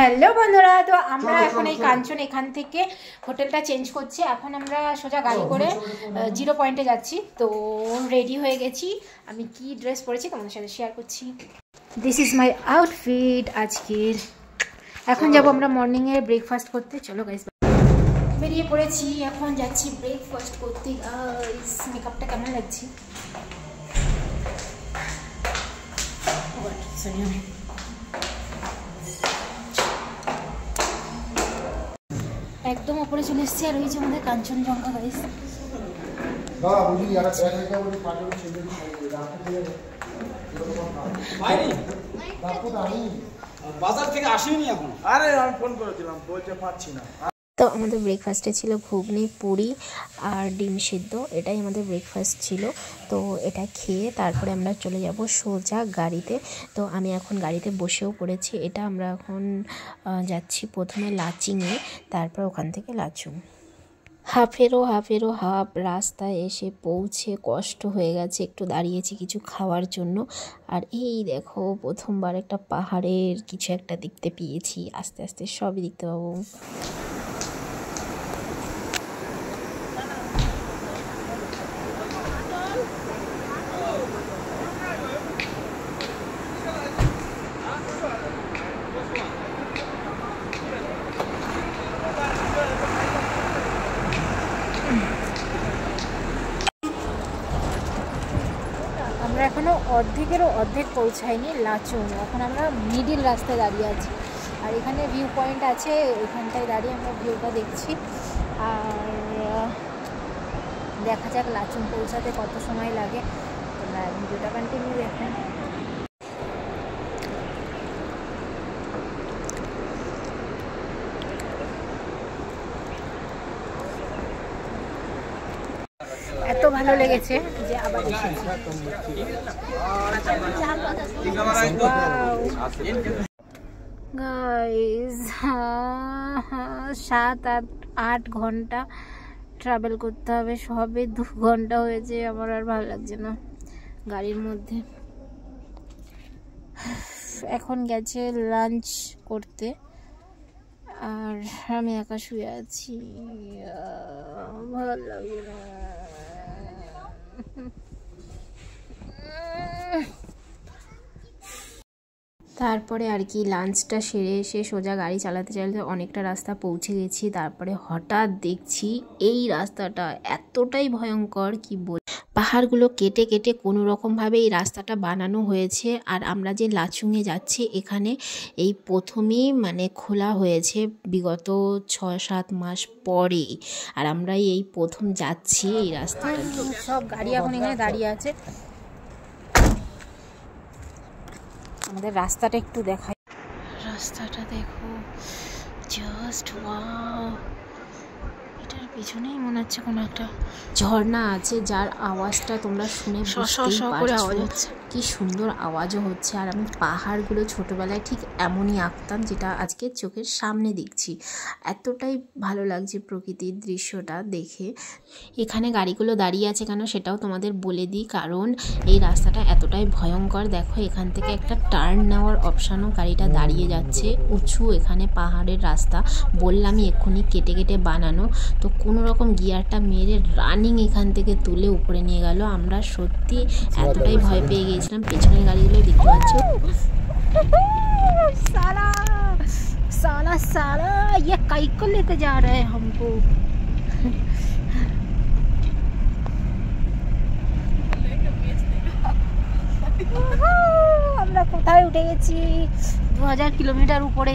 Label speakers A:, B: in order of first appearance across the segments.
A: Hello বন্ধুরা, তো আমরা এখন এই কাঞ্চন এখান থেকে হোটেলটা চেঞ্জ করছি। এখন আমরা সোজা গাড়ি করে জিরো পয়েন্টে যাচ্ছি। তো রেডি হয়ে গেছি। আমি কি ড্রেস পরেছি তোমাদের সাথে শেয়ার করছি। দিস ইজ মাই আউটফিট আজকের। এখন যাব আমরা মর্নিংয়ে ব্রেকফাস্ট করতে। চলো গাইস, বেরিয়ে পড়েছি, এখন যাচ্ছি ব্রেকফাস্ট করতে। গাইস মেকআপটা কেমন লাগছে? একদম উপরে চলে এসেছি, আর ওই যে আমাদের কাঞ্চনজঙ্ঘা গাইস।
B: বাজার থেকে আসেনি এখন। আরে আমি ফোন করেছিলাম, বলতে পারছি না।
A: তো আমাদের ব্রেকফাস্টে ছিল ঘুগনি, পুরি আর ডিম সিদ্ধ। এটাই আমাদের ব্রেকফাস্ট ছিল। তো এটা খেয়ে তারপরে আমরা চলে যাব সোজা গাড়িতে। তো আমি এখন গাড়িতে বসেও পড়েছি। এটা আমরা এখন যাচ্ছি প্রথমে লাচিংয়ে, তারপর ওখান থেকে লাচুং। হাফেরও হাফ রাস্তায় এসে পৌঁছে কষ্ট হয়ে গেছে, একটু দাঁড়িয়েছি কিছু খাওয়ার জন্য। আর এই দেখো, প্রথমবার একটা পাহাড়ের কিছু একটা দেখতে পেয়েছি। আস্তে আস্তে সবই দেখতে পাবো। আমরা এখনো অর্ধেকেরও অর্ধেক পৌঁছাইনি লাচুং। এখন আমরা মিডিল রাস্তায় দাঁড়িয়ে আছি, আর এখানে ভিউ পয়েন্ট আছে, ওইখানটায় দাঁড়িয়ে আমরা ভিউটা দেখছি। আর দেখা যাক লাচুং পৌঁছাতে কত সময় লাগে। তোমরা ভিডিওটা কন্টিনিউ দেখেন। এত ভালো লেগেছে যে আবার এসেছি। গাইস 7-8 ঘন্টা ট্রাভেল করতে হবে, সবে 2 ঘন্টা হয়েছে। আমার আর ভালো লাগছে না গাড়ির মধ্যে। এখন গেছে লাঞ্চ করতে, আর আমি একা শুয়ে আছি, ভালো লাগে না। তারপরে আর কি লাঞ্চটা সেরে এসে সোজা গাড়ি চালাতে চালাতে অনেকটা রাস্তা পৌঁছে গেছি। তারপরে হঠাৎ দেখছি এই রাস্তাটা এতটাই ভয়ঙ্কর, কি বল। পাহাড়গুলো কেটে কেটে কোনো রকমভাবে এই রাস্তাটা বানানো হয়েছে। আর আমরা যে লাচুংয়ে যাচ্ছি, এখানে এই প্রথমেই মানে খোলা হয়েছে বিগত 6-7 মাস পরে। আর আমরা এই প্রথম যাচ্ছি এই রাস্তাটা। সব গাড়ি এখন এখানে দাঁড়িয়ে আছে। আমাদের রাস্তাটা একটু দেখাই। রাস্তাটা দেখো, জাস্ট ওয়াও। এটার পিছনেই মনে হচ্ছে কোনো একটা ঝর্ণা আছে, যার আওয়াজটা তোমরা শুনে বুঝতেই পারছো। কি সুন্দর আওয়াজও হচ্ছে। আর আমি পাহাড়গুলো ছোটবেলায় ঠিক এমনই আঁকতাম, যেটা আজকে চোখের সামনে দেখছি। এতটাই ভালো লাগছে প্রকৃতির দৃশ্যটা দেখে। এখানে গাড়িগুলো দাঁড়িয়ে আছে কেন সেটাও তোমাদের বলে দিই, কারণ এই রাস্তাটা এতটাই ভয়ঙ্কর। দেখো, এখান থেকে একটা টার্ন নেওয়ার অপশানও গাড়িটা দাঁড়িয়ে যাচ্ছে। উঁচু এখানে পাহাড়ের রাস্তা, বললামই এক্ষুনি কেটে কেটে বানানো। তো কোনো রকম গিয়ারটা মেরে রানিং এখান থেকে তুলে উপরে নিয়ে গেল। আমরা সত্যি এতটাই ভয় পেয়ে গিয়েছিলাম। পেছনের গাড়িগুলো দেখতে পাচ্ছ। साला साला साला ये काई को लेके जा रहा है हमको। আমরা কোথায় উঠে গেছি? 2000 কিলোমিটার উপরে।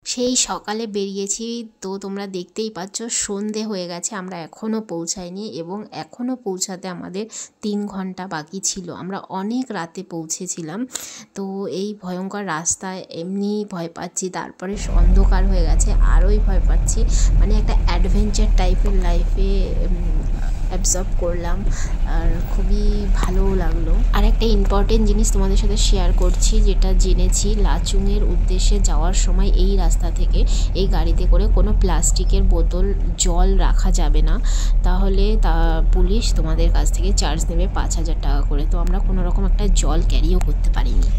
A: সেই সকালে বেরিয়েছি, তো তোমরা দেখতেই পাচ্ছ সন্ধে হয়ে গেছে। আমরা এখনও পৌঁছাইনি, এবং এখনও পৌঁছাতে আমাদের 3 ঘন্টা বাকি ছিল। আমরা অনেক রাতে পৌঁছেছিলাম। তো এই ভয়ঙ্কর রাস্তায় এমনি ভয় পাচ্ছি, তারপরে অন্ধকার হয়ে গেছে, আরোই ভয় পাচ্ছি। মানে একটা অ্যাডভেঞ্চার টাইপের লাইফে অ্যাবজর্ব করলাম, আর খুবই ভালোও লাগলো। আর একটা ইম্পর্টেন্ট জিনিস তোমাদের সাথে শেয়ার করছি, যেটা জেনেছি। লাচুংয়ের উদ্দেশ্যে যাওয়ার সময় এই রাস্তা থেকে এই গাড়িতে করে কোনো প্লাস্টিকের বোতল, জল রাখা যাবে না, তাহলে পুলিশ তোমাদের কাছ থেকে চার্জ নেবে 5000 টাকা করে। তো আমরা কোনো রকম একটা জল ক্যারিও করতে পারিনি।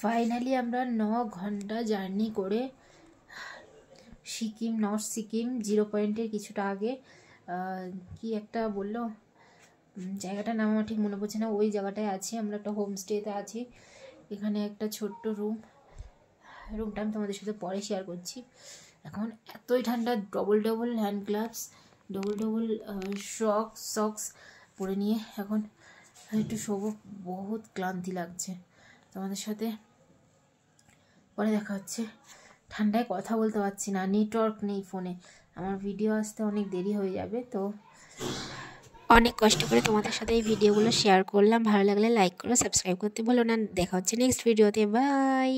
A: ফাইনালি আমরা 9 ঘন্টা জার্নি করে সিকিম, নর্থ সিকিম 0 পয়েন্টের কিছুটা আগে কি একটা বললো জায়গাটার নাম আমার ঠিক মনে পড়ছে না, ওই জায়গাটায় আছি আমরা, একটা হোমস্টেতে আছি। এখানে একটা ছোট্ট রুমটা আমি তোমাদের সাথে পরে শেয়ার করছি। এখন এতই ঠান্ডা, double hand gloves, double socks পরে নিয়ে এখন একটু শোবো, বহুত ক্লান্তি লাগছে। তোমাদের সাথে পরে দেখা হচ্ছে। ঠান্ডায় কথা বলতে পারছি না, নেটওয়ার্ক নেই ফোনে, আমার ভিডিও আসতে অনেক দেরি হয়ে যাবে। তো অনেক কষ্ট করে তোমাদের সাথে এই ভিডিওগুলো শেয়ার করলাম। ভালো লাগলে লাইক করো, সাবস্ক্রাইব করতে ভুলো না। দেখা হচ্ছে নেক্সট ভিডিওতে, বাই।